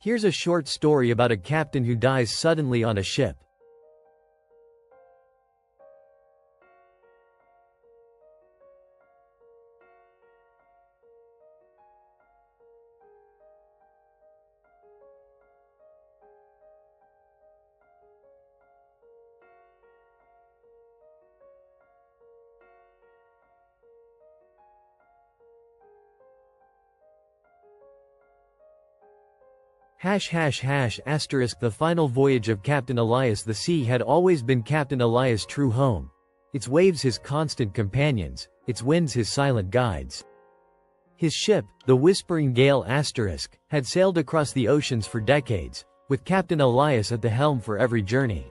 Here's a short story about a captain who dies suddenly on a ship. ****. The final voyage of Captain Elias. The sea had always been Captain Elias' true home. Its waves his constant companions, its winds his silent guides. His ship, the Whispering Gale ***, had sailed across the oceans for decades, with Captain Elias at the helm for every journey.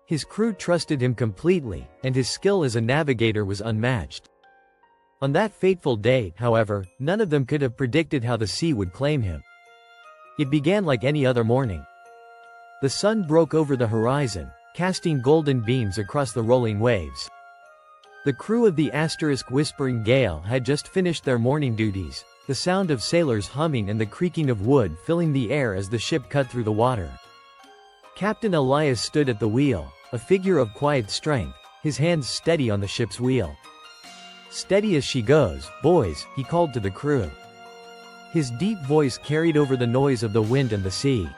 His crew trusted him completely, and his skill as a navigator was unmatched. On that fateful day, however, none of them could have predicted how the sea would claim him. It began like any other morning. The sun broke over the horizon, casting golden beams across the rolling waves. The crew of the Whispering Gale had just finished their morning duties, the sound of sailors humming and the creaking of wood filling the air as the ship cut through the water. Captain Elias stood at the wheel, a figure of quiet strength, his hands steady on the ship's wheel. "Steady as she goes, boys," he called to the crew. His deep voice carried over the noise of the wind and the sea.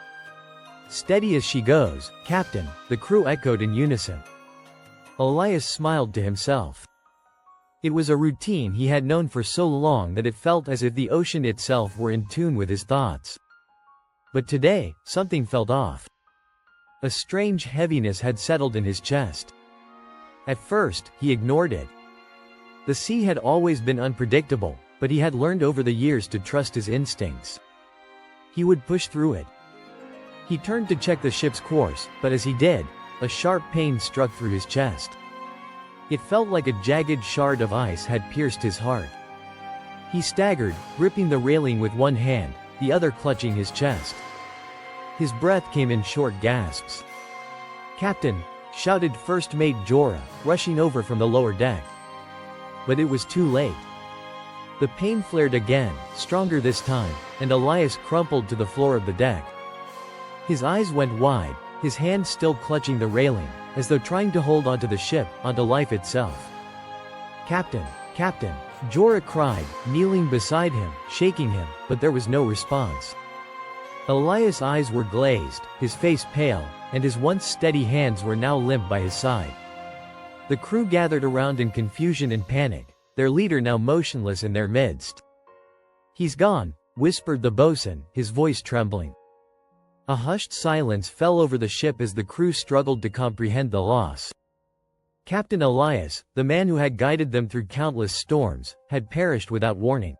"Steady as she goes, Captain," the crew echoed in unison. Elias smiled to himself. It was a routine he had known for so long that it felt as if the ocean itself were in tune with his thoughts. But today, something felt off. A strange heaviness had settled in his chest. At first, he ignored it. The sea had always been unpredictable, but he had learned over the years to trust his instincts. He would push through it. He turned to check the ship's course, but as he did, a sharp pain struck through his chest. It felt like a jagged shard of ice had pierced his heart. He staggered, gripping the railing with one hand, the other clutching his chest. His breath came in short gasps. "Captain!" shouted First Mate Jorah, rushing over from the lower deck. But it was too late. The pain flared again, stronger this time, and Elias crumpled to the floor of the deck. His eyes went wide, his hands still clutching the railing, as though trying to hold onto the ship, onto life itself. "Captain! Captain!" Jorah cried, kneeling beside him, shaking him, but there was no response. Elias' eyes were glazed, his face pale, and his once steady hands were now limp by his side. The crew gathered around in confusion and panic, their leader now motionless in their midst. "He's gone," whispered the bosun, his voice trembling. A hushed silence fell over the ship as the crew struggled to comprehend the loss. Captain Elias, the man who had guided them through countless storms, had perished without warning.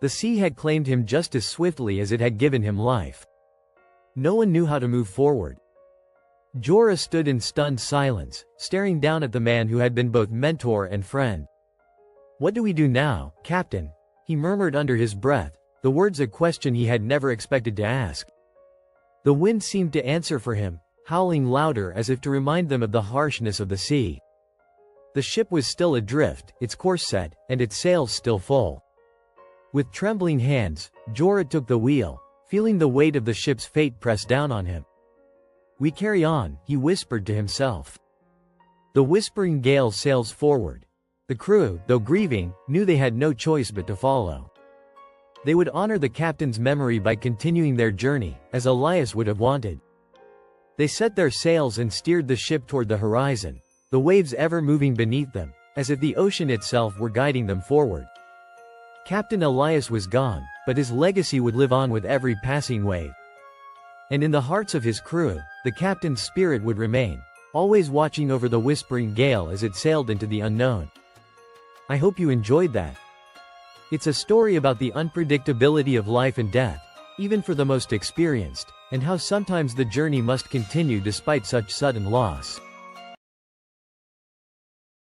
The sea had claimed him just as swiftly as it had given him life. No one knew how to move forward. Jorah stood in stunned silence, staring down at the man who had been both mentor and friend. "What do we do now, Captain?" he murmured under his breath, the words a question he had never expected to ask. The wind seemed to answer for him, howling louder as if to remind them of the harshness of the sea. The ship was still adrift, its course set, and its sails still full. With trembling hands, Jorah took the wheel, feeling the weight of the ship's fate press down on him. "We carry on," he whispered to himself. The Whispering Gale sails forward. The crew, though grieving, knew they had no choice but to follow. They would honor the captain's memory by continuing their journey, as Elias would have wanted. They set their sails and steered the ship toward the horizon, the waves ever moving beneath them, as if the ocean itself were guiding them forward. Captain Elias was gone, but his legacy would live on with every passing wave. And in the hearts of his crew, the captain's spirit would remain, always watching over the Whispering Gale as it sailed into the unknown. I hope you enjoyed that. It's a story about the unpredictability of life and death, even for the most experienced, and how sometimes the journey must continue despite such sudden loss.